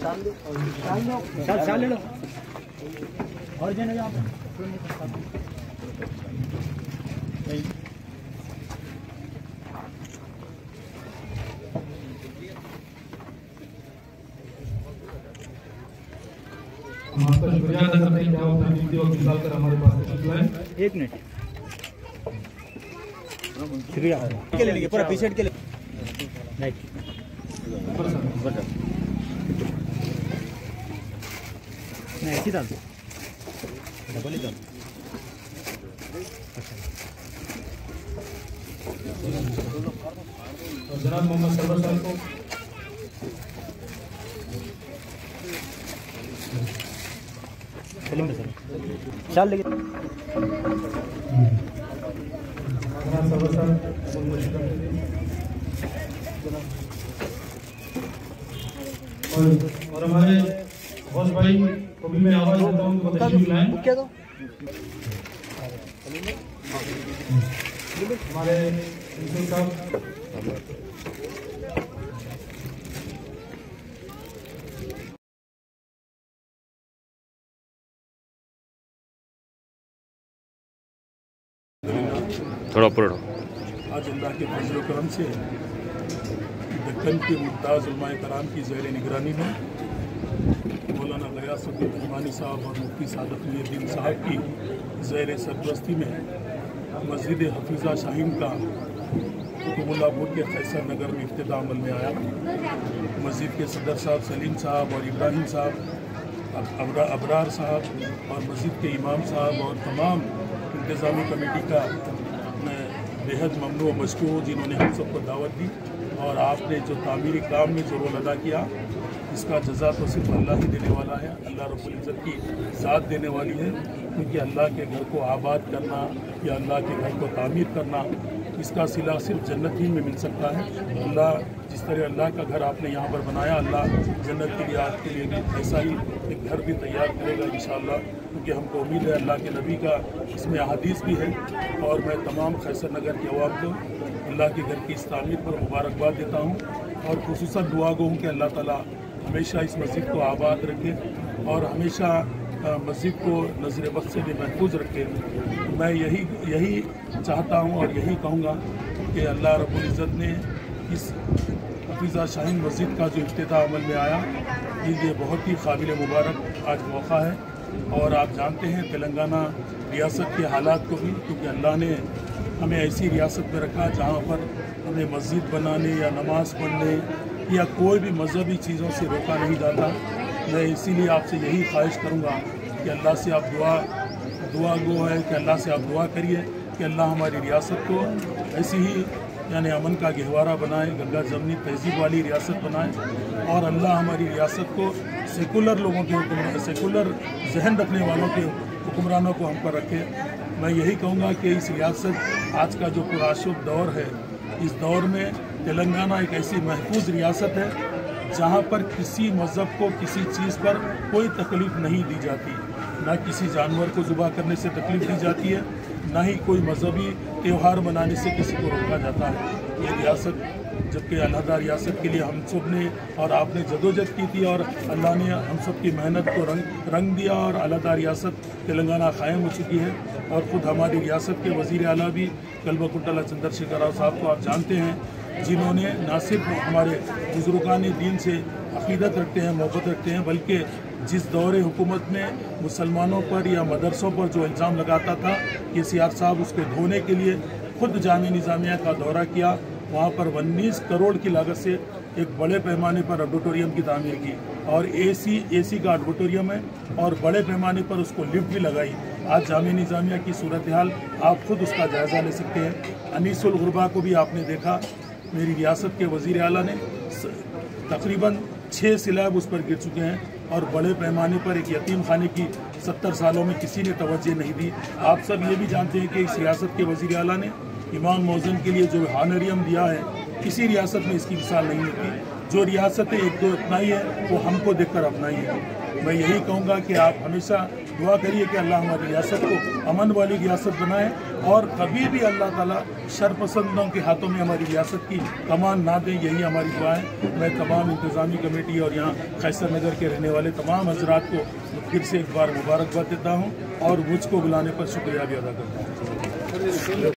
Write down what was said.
शाल ले लो और जाने यहाँ पे हम आपका शुक्रिया अदा करते हैं कि आप अपना कीमती वक्त निकाल कर हमारे पास तशरीफ लाए। एक मिनट शुक्रिया के ले लीजिए पूरा पीछे के ले नहीं ऐसी डाल दो डबल ही डाल और जनाब मोहम्मद सरवर साहब को चलेंगे सर शाल लेके सरवर साहब और हमारे बॉस भाई को भी मैं आवाज देता हूँ कि तशरीफ लाएं। क्या दो हमारे प्रिंसिपल साहब थोड़ा ऊपर उठो। आज अल्लाह के फजल करम से दक्कन के मुमताज़ उलमाए कराम की ज़ेर निगरानी में मौलाना गयासुद्दीन उस्मानी साहब और मुफ्ती सादत मुहीद्दीन साहब की ज़ेर सरपरस्ती में मस्जिद हफीज़ा शाहीन का कुतुबुल्लाहपुर के कैसर नगर में इफ्तिताह अमल में आया। मस्जिद के सदर साहब सलीम साहब और इब्राहिम साहब, अबरार साहब और मस्जिद के इमाम साहब और तमाम इंतज़ामी कमेटी का मैं बेहद ममनू व मशकूर हूँ जिन्होंने हम सबको दावत दी और आपने जो तामीरी काम में जो रोल अदा किया इसका जज़ा तो सिर्फ अल्लाह ही देने वाला है। अल्लाह रब्बुल इज़्ज़त की ज़ात देने वाली है, क्योंकि अल्लाह के घर को आबाद करना या अल्लाह के घर को तामीर करना इसका सिला सिर्फ जन्नत ही में मिल सकता है। अल्लाह जिस तरह अल्लाह का घर आपने यहाँ पर बनाया, अल्लाह जन्नत के लिए आपके लिए भी ऐसा ही एक घर भी तैयार करेगा इंशाअल्लाह, क्योंकि हमको उम्मीद है अल्लाह के नबी का इसमें अहादीस भी है। और मैं तमाम कैसर नगर के अवाम को अल्लाह के घर की इस तामीर पर मुबारकबाद देता हूँ और खुसूसन दुआ गो हूँ कि अल्लाह ताला हमेशा इस मस्जिद को आबाद रखे और हमेशा मस्जिद को नज़र बद से भी महफूज रखे। मैं यही चाहता हूँ और यही कहूँगा कि अल्लाह रब्बुल इज़्ज़त ने इस हफीज़ा शाहीन मस्जिद का जो इफ्तिताह अमल में आया ये बहुत ही काबिल मुबारक आज मौका है। और आप जानते हैं तेलंगाना रियासत के हालात को भी, क्योंकि अल्लाह ने हमें ऐसी रियासत में रखा जहाँ पर हमें मस्जिद बनाने या नमाज़ पढ़ने या कोई भी मजहबी चीज़ों से रोका नहीं जाता। मैं इसीलिए आपसे यही ख्वाहिश करूँगा कि अल्लाह से आप दुआ गो है कि अल्लाह से आप दुआ करिए कि अल्लाह हमारी रियासत को ऐसी ही यानी अमन का गहवारा बनाए, गंगा जमनी तहजीब वाली रियासत बनाए और अल्लाह हमारी रियासत को सेकुलर लोगों के सेकुलर जहन रखने वालों के हुक्मरानों को हम पर रखे। मैं यही कहूँगा कि इस रियासत आज का जो पुराशुब दौर है, इस दौर में तेलंगाना एक ऐसी महफूज रियासत है जहाँ पर किसी मज़हब को किसी चीज़ पर कोई तकलीफ़ नहीं दी जाती, ना किसी जानवर को ज़ुबा करने से तकलीफ़ दी जाती है, ना ही कोई मजहबी त्यौहार मनाने से किसी को रोका जाता है। ये रियासत जबकि अलहदा रियासत के लिए हम सब ने और आपने जदोजहद की थी और अल्लाह ने हम सब की मेहनत को रंग दिया और अलहदा रियासत तेलंगाना कायम हो चुकी है। और ख़ुद हमारी रियासत के वज़ीर आला भी कल्बकुंटला चंद्रशेखर राव साहब को आप जानते हैं, जिन्होंने ना सिर्फ हमारे बुजुर्गान दीन से अक़ीदत रखते हैं, मोहब्बत रखते हैं, बल्कि जिस दौरे हुकूमत में मुसलमानों पर या मदरसों पर जो इल्ज़ाम लगाता था कि सीआर साहब उसको धोने के लिए खुद जामे निज़ामिया का दौरा किया, वहाँ पर 19 करोड़ की लागत से एक बड़े पैमाने पर ऑडिटोरियम की तामीर की और एसी का ऑडिटोरियम है और बड़े पैमाने पर उसको लिफ्ट भी लगाई। आज जामे निज़ामिया की सूरत हाल आप खुद उसका जायज़ा ले सकते हैं। अनीसुल गुरबा को भी आपने देखा, मेरी रियासत के वज़ीर आला ने तकरीबन 6 सिलाब उस पर गिर चुके हैं और बड़े पैमाने पर एक यतीम खाने की 70 सालों में किसी ने तवज्जो नहीं दी। आप सब ये भी जानते हैं कि इस रियासत के वज़ीर आला ने इमाम मौज़न के लिए जो हानरियम दिया है, किसी रियासत में इसकी मिसाल नहीं होती। जो रियासतें एक दो अपनाई है वो हमको देखकर अपनाई है। मैं यही कहूँगा कि आप हमेशा दुआ करिए कि अल्लाह हमारी रियासत को अमन वाली रियासत बनाए और कभी भी अल्लाह ताला शरपसंदों के हाथों में हमारी रियासत की कमान ना दें, यही हमारी दुआ है। मैं तमाम इंतज़ामी कमेटी और यहाँ खैसर नगर के रहने वाले तमाम हजरात को फिर से एक बार मुबारकबाद देता हूँ और मुझको बुलाने पर शुक्रिया भी अदा करता हूँ।